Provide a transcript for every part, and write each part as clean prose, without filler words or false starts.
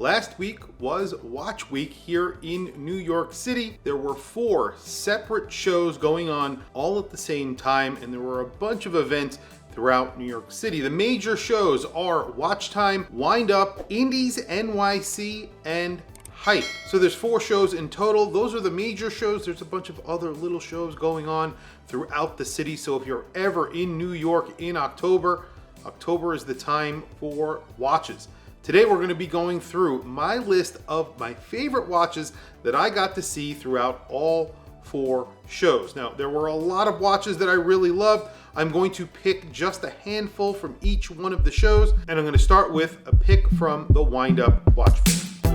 Last week was Watch Week here in New York City. There were 4 separate shows going on all at the same time, and there were a bunch of events throughout New York City. The major shows are Watch Time, Windup, Indies NYC, and Hype. So there's 4 shows in total. Those are the major shows. There's a bunch of other little shows going on throughout the city. So if you're ever in New York in October is the time for watches. Today we're going to be going through my list of my favorite watches that I got to see throughout all 4 shows. Now, there were a lot of watches that I really loved. I'm going to pick just a handful from each one of the shows, and I'm going to start with a pick from the Windup Watch Fair.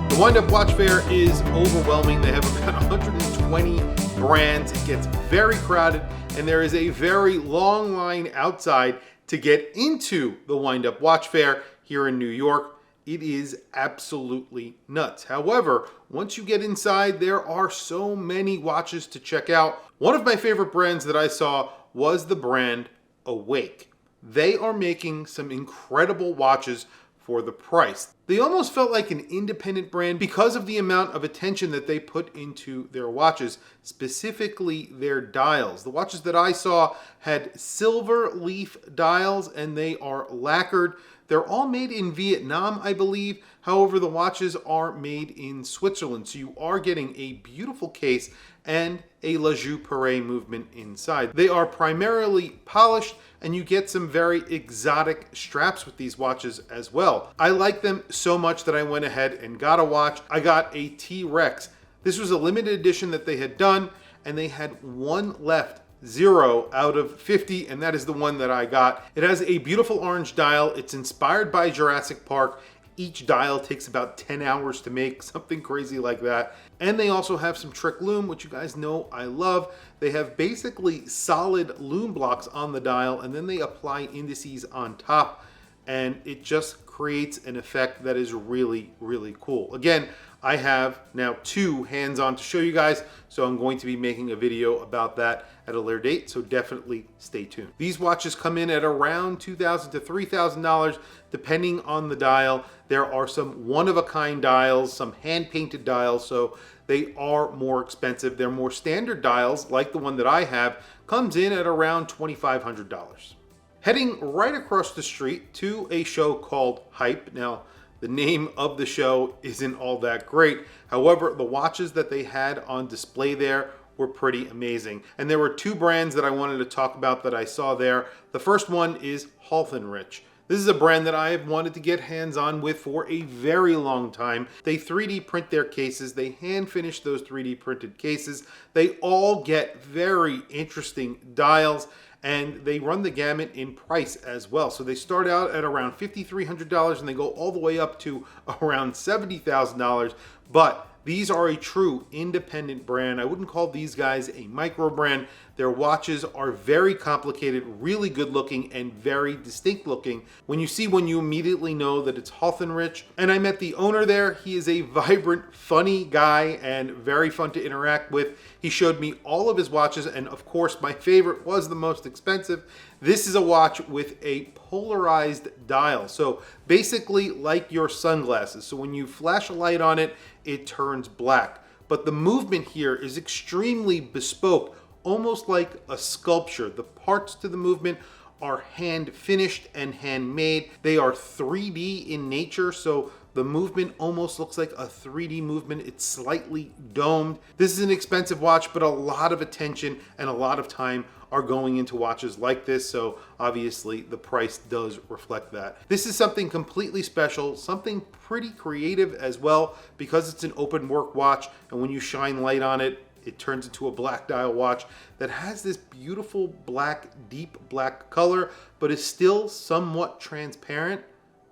The Windup Watch Fair is overwhelming. They have about 120 brands. It gets very crowded, and there is a very long line outside to get into the Windup Watch Fair here in New York. It is absolutely nuts. However, once you get inside, there are so many watches to check out. One of my favorite brands that I saw was the brand Awake. They are making some incredible watches for the price. They almost felt like an independent brand because of the amount of attention that they put into their watches, specifically their dials. The watches that I saw had silver leaf dials and they are lacquered. They're all made in Vietnam, I believe. However, the watches are made in Switzerland. So you are getting a beautiful case and a La Joux Perret movement inside. They are primarily polished, and you get some very exotic straps with these watches as well. I like them so much that I went ahead and got a watch. I got a T-Rex. This was a limited edition that they had done, and they had 1 left. 0 out of 50, and that is the one that I got. It has a beautiful orange dial. It's inspired by Jurassic Park. Each dial takes about 10 hours to make, something crazy like that. And they also have some trick lume, which you guys know I love. They have basically solid lume blocks on the dial, and then they apply indices on top, and it just creates an effect that is really, really cool. Again, I have now 2 hands-on to show you guys, so I'm going to be making a video about that at a later date, so definitely stay tuned. These watches come in at around $2,000 to $3,000, depending on the dial. There are some one-of-a-kind dials, some hand-painted dials, so they are more expensive. They're more standard dials, like the one that I have, comes in at around $2,500. Heading right across the street to a show called Hype. Now, the name of the show isn't all that great. However, the watches that they had on display there were pretty amazing. And there were 2 brands that I wanted to talk about that I saw there. The first one is Rich. This is a brand that I have wanted to get hands-on with for a very long time. They 3D print their cases. They hand finish those 3D printed cases. They all get very interesting dials, and they run the gamut in price as well. So they start out at around $5,300 and they go all the way up to around $70,000. But these are a true independent brand. I wouldn't call these guys a micro brand. Their watches are very complicated, really good looking, and very distinct looking. When you see one, you immediately know that it's Rich. And I met the owner there. He is a vibrant, funny guy and very fun to interact with. He showed me all of his watches, and of course, my favorite was the most expensive. This is a watch with a polarized dial. So basically like your sunglasses. So when you flash a light on it, it turns black. But the movement here is extremely bespoke, almost like a sculpture. The parts to the movement are hand finished and handmade. They are 3D in nature, so the movement almost looks like a 3D movement. It's slightly domed. This is an expensive watch, but a lot of attention and a lot of time are going into watches like this, so obviously the price does reflect that. This is something completely special, something pretty creative as well, because it's an open work watch, and when you shine light on it, it turns into a black dial watch that has this beautiful black, deep black color, but is still somewhat transparent,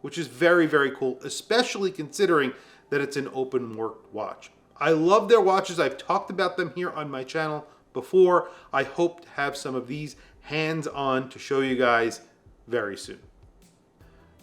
which is very, very cool, especially considering that it's an open work watch. I love their watches. I've talked about them here on my channel before. I hope to have some of these hands-on to show you guys very soon.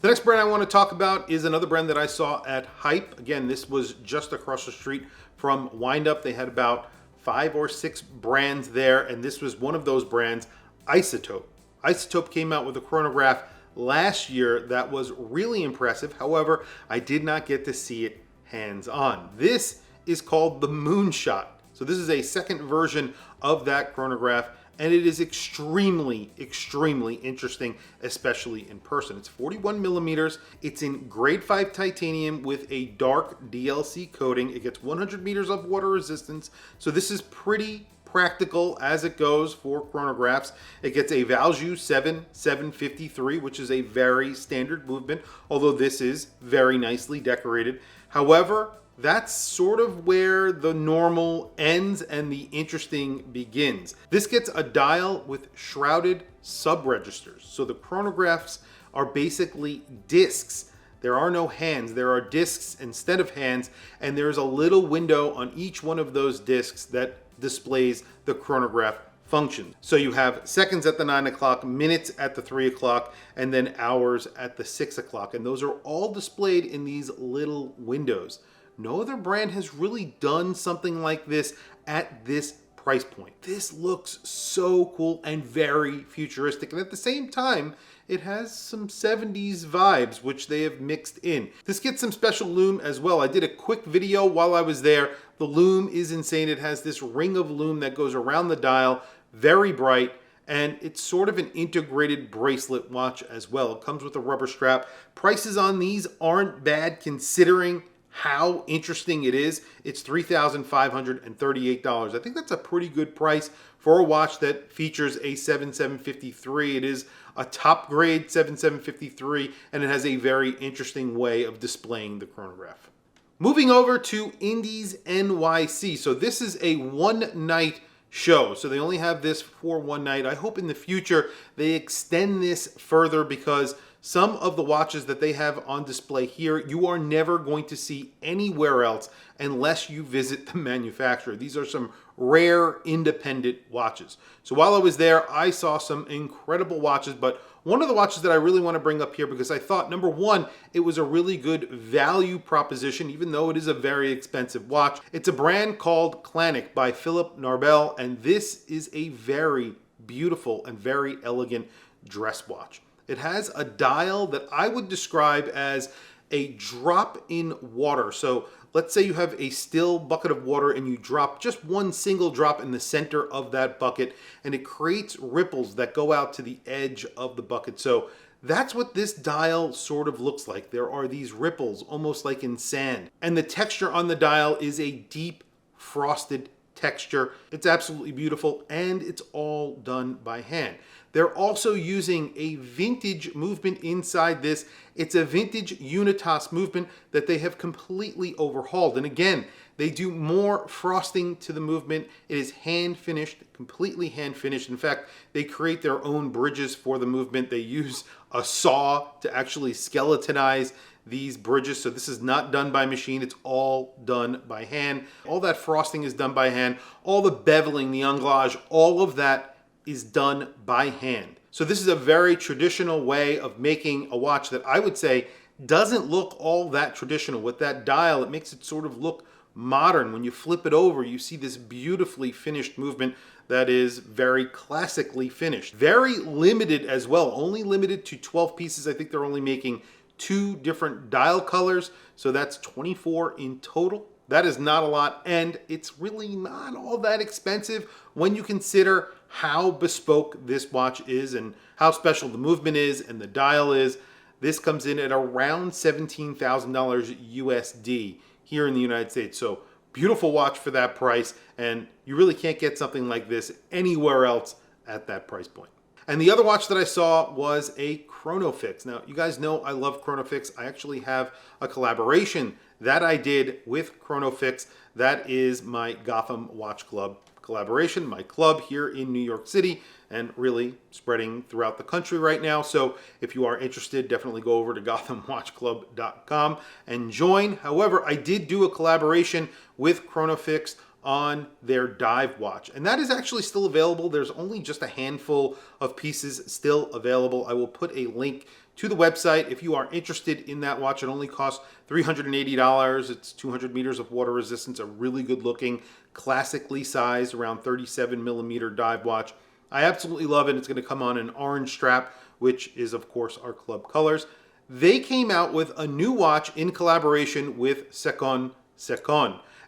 The next brand I want to talk about is another brand that I saw at Hype. Again, this was just across the street from Windup. They had about 5 or 6 brands there, and this was one of those brands, Isotope. Isotope came out with a chronograph last year that was really impressive. However, I did not get to see it hands-on. This is called the Moonshot. So this is a second version of that chronograph, and it is extremely, extremely interesting, especially in person. It's 41 millimeters. It's in grade 5 titanium with a dark DLC coating. It gets 100 meters of water resistance. So this is pretty practical as it goes for chronographs. It gets a Valjoux 753, which is a very standard movement, although this is very nicely decorated. However, that's sort of where the normal ends and the interesting begins. This gets a dial with shrouded sub-registers. So the chronographs are basically discs. There are no hands, there are discs instead of hands, and there's a little window on each one of those discs that displays the chronograph function. So you have seconds at the 9 o'clock, minutes at the 3 o'clock, and then hours at the 6 o'clock. And those are all displayed in these little windows. No other brand has really done something like this at this price point. This looks so cool and very futuristic. And at the same time, it has some 70s vibes, which they have mixed in. This gets some special lume as well. I did a quick video while I was there. The lume is insane. It has this ring of lume that goes around the dial, very bright, and it's sort of an integrated bracelet watch as well. It comes with a rubber strap. Prices on these aren't bad considering how interesting it is. It's $3,538. I think that's a pretty good price for a watch that features a 7753. It is a top grade 7753, and it has a very interesting way of displaying the chronograph. Moving over to Indies NYC. So this is a one-night show. So they only have this for one night. I hope in the future they extend this further, because some of the watches that they have on display here, you are never going to see anywhere else unless you visit the manufacturer. These are some rare independent watches. So while I was there, I saw some incredible watches, but one of the watches that I really want to bring up here, because I thought, number one, it was a really good value proposition, even though it is a very expensive watch. It's a brand called Clanic by Philip Narbel, and this is a very beautiful and very elegant dress watch. It has a dial that I would describe as a drop in water. So let's say you have a still bucket of water and you drop just one single drop in the center of that bucket, and it creates ripples that go out to the edge of the bucket. So that's what this dial sort of looks like. There are these ripples almost like in sand, and the texture on the dial is a deep frosted texture. It's absolutely beautiful, and it's all done by hand. They're also using a vintage movement inside this. It's a vintage Unitas movement that they have completely overhauled. And again, they do more frosting to the movement. It is hand finished, completely hand finished. In fact, they create their own bridges for the movement. They use a saw to actually skeletonize these bridges. So this is not done by machine. It's all done by hand. All that frosting is done by hand. All the beveling, the anglage, all of that is done by hand. So this is a very traditional way of making a watch that I would say doesn't look all that traditional. With that dial, it makes it sort of look modern. When you flip it over, you see this beautifully finished movement that is very classically finished. Very limited as well, only limited to 12 pieces. I think they're only making 2 different dial colors, so that's 24 in total. That is not a lot, and it's really not all that expensive when you consider how bespoke this watch is and how special the movement is and the dial is. This comes in at around $17,000 USD here in the United States. So beautiful watch for that price, and you really can't get something like this anywhere else at that price point. And the other watch that I saw was a ChronoFixe. Now, you guys know I love ChronoFixe. I actually have a collaboration that I did with ChronoFixe. That is my Gotham Watch Club collaboration, my club here in New York City, and really spreading throughout the country right now. So if you are interested, definitely go over to gothamwatchclub.com and join. However, I did do a collaboration with ChronoFixe on their dive watch, and that is actually still available. There's only just a handful of pieces still available. I will put a link to the website if you are interested in that watch. It only costs $380. It's 200 meters of water resistance, a really good looking, classically sized, around 37 millimeter dive watch. I absolutely love it. It's going to come on an orange strap which is of course our club colors. They came out with a new watch in collaboration with Secon.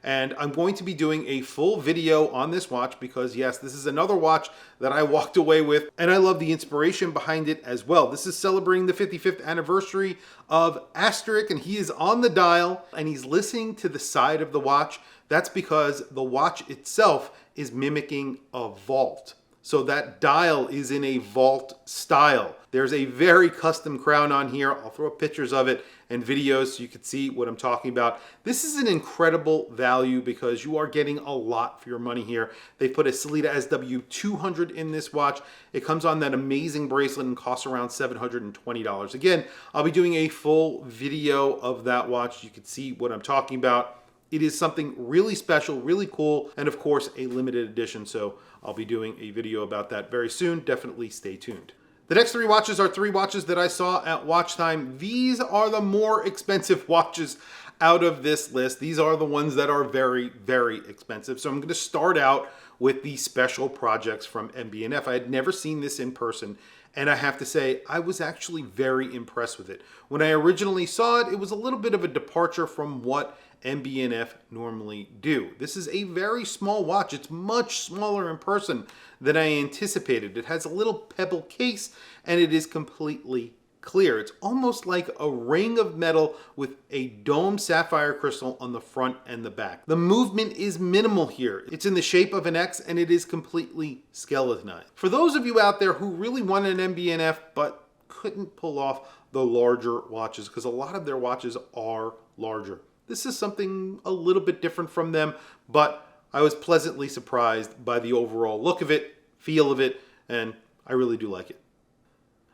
And I'm going to be doing a full video on this watch because yes, this is another watch that I walked away with and I love the inspiration behind it as well. This is celebrating the 55th anniversary of Asterix, and he is on the dial and he's listening to the side of the watch. That's because the watch itself is mimicking a vault. So that dial is in a vault style. There's a very custom crown on here. I'll throw up pictures of it and videos so you can see what I'm talking about. This is an incredible value because you are getting a lot for your money here. They put a Sellita SW200 in this watch. It comes on that amazing bracelet and costs around $720. Again, I'll be doing a full video of that watch. You can see what I'm talking about. It is something really special, really cool, and of course a limited edition. So I'll be doing a video about that very soon. Definitely stay tuned. The next three watches are three watches that I saw at Watch Time. These are the more expensive watches out of this list. These are the ones that are very, very expensive. So I'm going to start out with the special projects from MB&F. I had never seen this in person, and I have to say, I was actually very impressed with it. When I originally saw it, it was a little bit of a departure from what MB&F normally do. This is a very small watch. It's much smaller in person than I anticipated. It has a little pebble case and it is completely clear. It's almost like a ring of metal with a domed sapphire crystal on the front and the back. The movement is minimal here. It's in the shape of an X and it is completely skeletonized. For those of you out there who really want an MB&F but couldn't pull off the larger watches, because a lot of their watches are larger, this is something a little bit different from them, but I was pleasantly surprised by the overall look of it, feel of it, and I really do like it.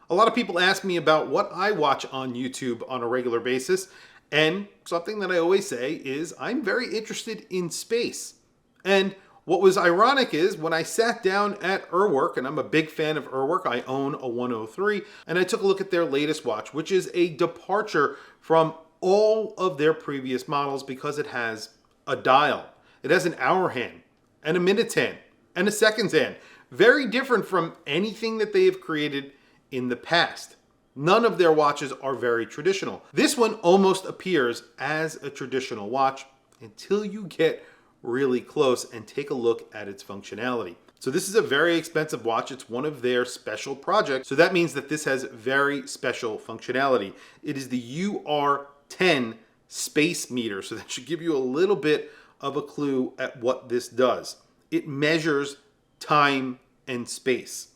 A lot of people ask me about what I watch on YouTube on a regular basis, and something that I always say is I'm very interested in space. And what was ironic is when I sat down at Urwerk, and I'm a big fan of Urwerk, I own a 103, and I took a look at their latest watch, which is a departure from all of their previous models because it has a dial. It has an hour hand and a minutes hand and a seconds hand. Very different from anything that they have created in the past. None of their watches are very traditional. This one almost appears as a traditional watch until you get really close and take a look at its functionality. So this is a very expensive watch. It's one of their special projects. So that means that this has very special functionality. It is the UR10 space meter. So that should give you a little bit of a clue at what this does. It measures time and space.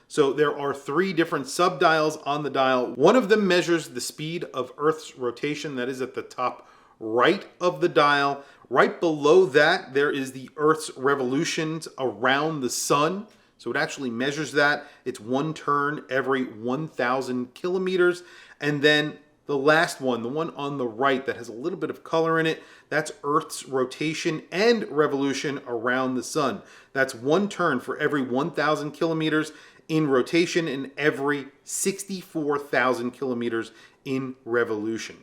So there are three different subdials on the dial. One of them measures the speed of Earth's rotation. That is at the top right of the dial. Right below that, there is the Earth's revolutions around the sun. So it actually measures that. It's one turn every 1,000 kilometers. And then the last one, the one on the right that has a little bit of color in it, that's Earth's rotation and revolution around the sun. That's one turn for every 1,000 kilometers in rotation and every 64,000 kilometers in revolution.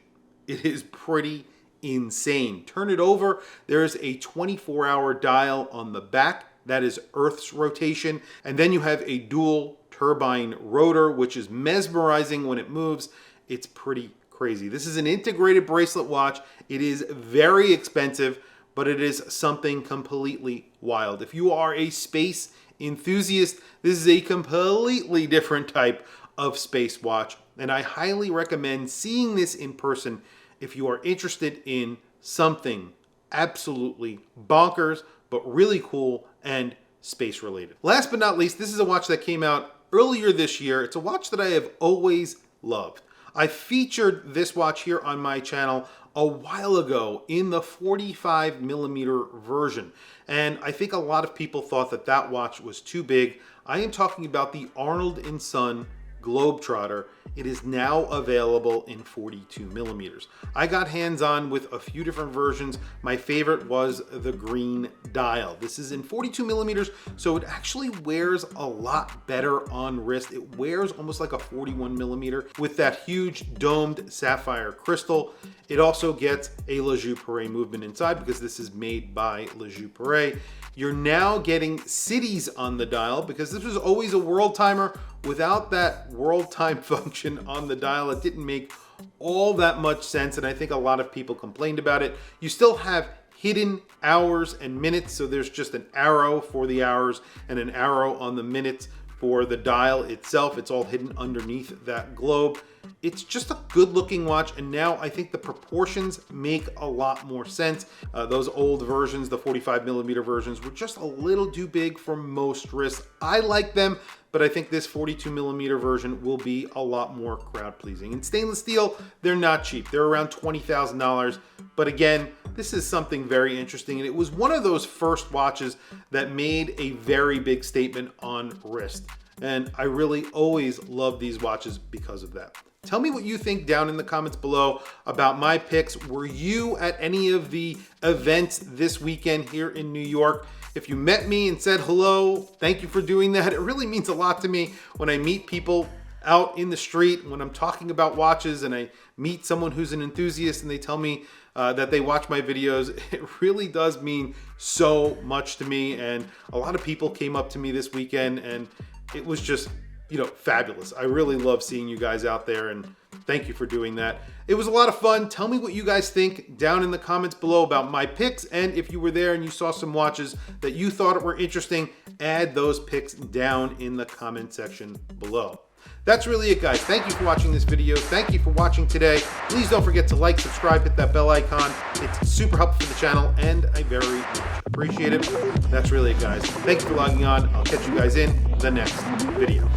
It is pretty insane. Turn it over. There's a 24-hour dial on the back. That is Earth's rotation. And then you have a dual turbine rotor, which is mesmerizing when it moves. It's pretty crazy. This is an integrated bracelet watch. It is very expensive, but it is something completely wild. If you are a space enthusiast, this is a completely different type of space watch, and I highly recommend seeing this in person if you are interested in something absolutely bonkers, but really cool and space related. Last but not least, this is a watch that came out earlier this year. It's a watch that I have always loved. I featured this watch here on my channel a while ago in the 45 millimeter version. And I think a lot of people thought that that watch was too big. I am talking about the Arnold & Son Globetrotter. It is now available in 42 millimeters. I got hands-on with a few different versions. My favorite was the green dial. This is in 42 millimeters, so it actually wears a lot better on wrist. It wears almost like a 41 millimeter with that huge domed sapphire crystal. It also gets a La Joux-Perret movement inside because this is made by La Joux-Perret. You're now getting cities on the dial because this was always a world timer without that world time function on the dial, it didn't make all that much sense, and I think a lot of people complained about it. You still have hidden hours and minutes, so there's just an arrow for the hours and an arrow on the minutes for the dial itself. It's all hidden underneath that globe. It's just a good looking watch, and now I think the proportions make a lot more sense. Those old versions, the 45mm versions, were just a little too big for most wrists. I like them, but I think this 42mm version will be a lot more crowd pleasing. In stainless steel, they're not cheap. They're around $20,000, but again, this is something very interesting, and it was one of those first watches that made a very big statement on wrist. And I really always love these watches because of that. Tell me what you think down in the comments below about my picks. Were you at any of the events this weekend here in New York? If you met me and said hello, thank you for doing that. It really means a lot to me when I meet people out in the street, when I'm talking about watches and I meet someone who's an enthusiast and they tell me that they watch my videos. It really does mean so much to me. And a lot of people came up to me this weekend, and it was just, fabulous. I really love seeing you guys out there, and thank you for doing that. It was a lot of fun. Tell me what you guys think down in the comments below about my picks, and if you were there and you saw some watches that you thought were interesting, add those picks down in the comment section below. That's really it, guys. Thank you for watching this video. Thank you for watching today. Please don't forget to like, subscribe, hit that bell icon. It's super helpful for the channel, and I very much appreciate it. That's really it, guys. Thank you for logging on. I'll catch you guys in the next video.